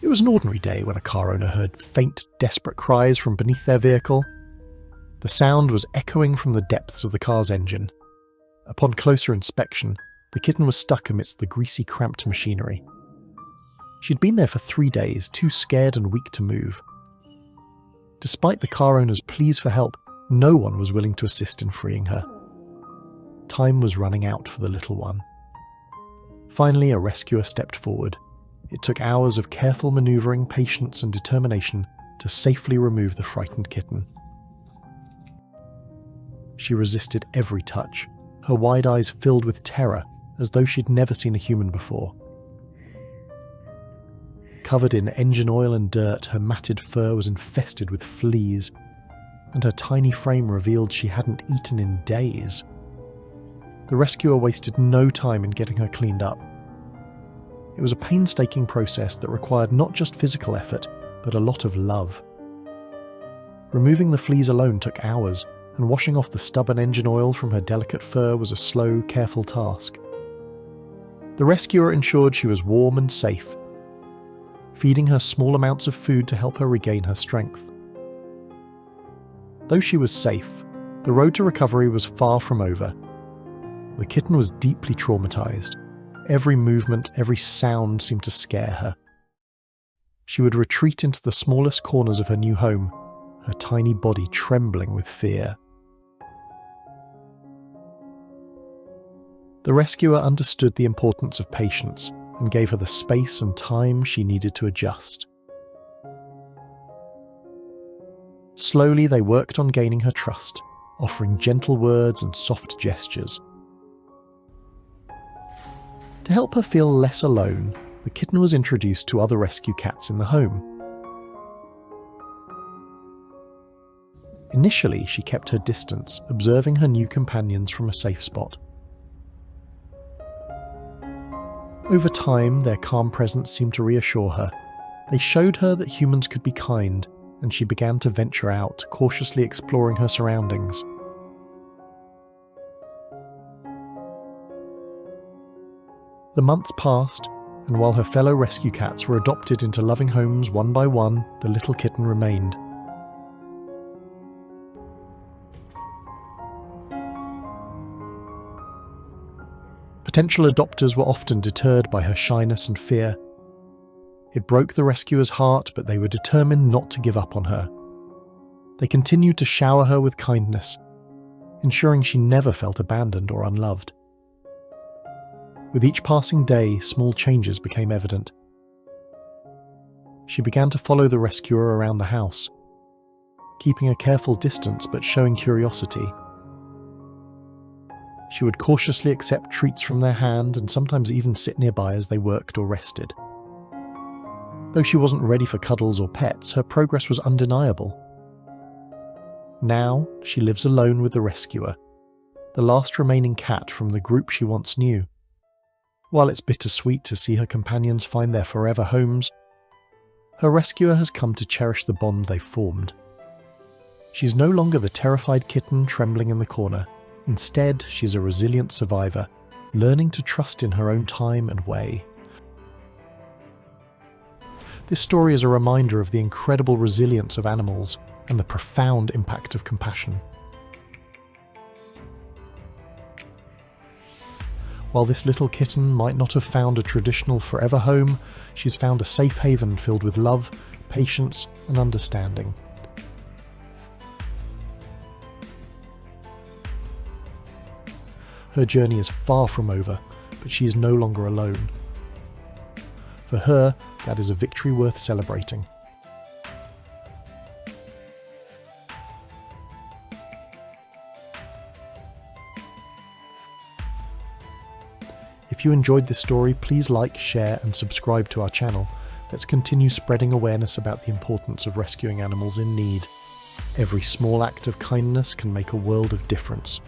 It was an ordinary day when a car owner heard faint, desperate cries from beneath their vehicle. The sound was echoing from the depths of the car's engine. Upon closer inspection, the kitten was stuck amidst the greasy, cramped machinery. She'd been there for 3 days, too scared and weak to move. Despite the car owner's pleas for help, no one was willing to assist in freeing her. Time was running out for the little one. Finally, a rescuer stepped forward. It took hours of careful maneuvering, patience, and determination to safely remove the frightened kitten. She resisted every touch, her wide eyes filled with terror, as though she'd never seen a human before. Covered in engine oil and dirt, her matted fur was infested with fleas, and her tiny frame revealed she hadn't eaten in days. The rescuer wasted no time in getting her cleaned up. It was a painstaking process that required not just physical effort, but a lot of love. Removing the fleas alone took hours, and washing off the stubborn engine oil from her delicate fur was a slow, careful task. The rescuer ensured she was warm and safe, feeding her small amounts of food to help her regain her strength. Though she was safe, the road to recovery was far from over. The kitten was deeply traumatized. Every movement, every sound seemed to scare her. She would retreat into the smallest corners of her new home, her tiny body trembling with fear. The rescuer understood the importance of patience and gave her the space and time she needed to adjust. Slowly, they worked on gaining her trust, offering gentle words and soft gestures. To help her feel less alone, the kitten was introduced to other rescue cats in the home. Initially, she kept her distance, observing her new companions from a safe spot. Over time, their calm presence seemed to reassure her. They showed her that humans could be kind, and she began to venture out, cautiously exploring her surroundings. The months passed, and while her fellow rescue cats were adopted into loving homes one by one, the little kitten remained. Potential adopters were often deterred by her shyness and fear. It broke the rescuer's heart, but they were determined not to give up on her. They continued to shower her with kindness, ensuring she never felt abandoned or unloved. With each passing day, small changes became evident. She began to follow the rescuer around the house, keeping a careful distance but showing curiosity. She would cautiously accept treats from their hand and sometimes even sit nearby as they worked or rested. Though she wasn't ready for cuddles or pets, her progress was undeniable. Now, she lives alone with the rescuer, the last remaining cat from the group she once knew. While it's bittersweet to see her companions find their forever homes, her rescuer has come to cherish the bond they've formed. She's no longer the terrified kitten trembling in the corner. Instead, she's a resilient survivor, learning to trust in her own time and way. This story is a reminder of the incredible resilience of animals and the profound impact of compassion. While this little kitten might not have found a traditional forever home, she's found a safe haven filled with love, patience, and understanding. Her journey is far from over, but she is no longer alone. For her, that is a victory worth celebrating. If you enjoyed this story, please like, share, and subscribe to our channel. Let's continue spreading awareness about the importance of rescuing animals in need. Every small act of kindness can make a world of difference.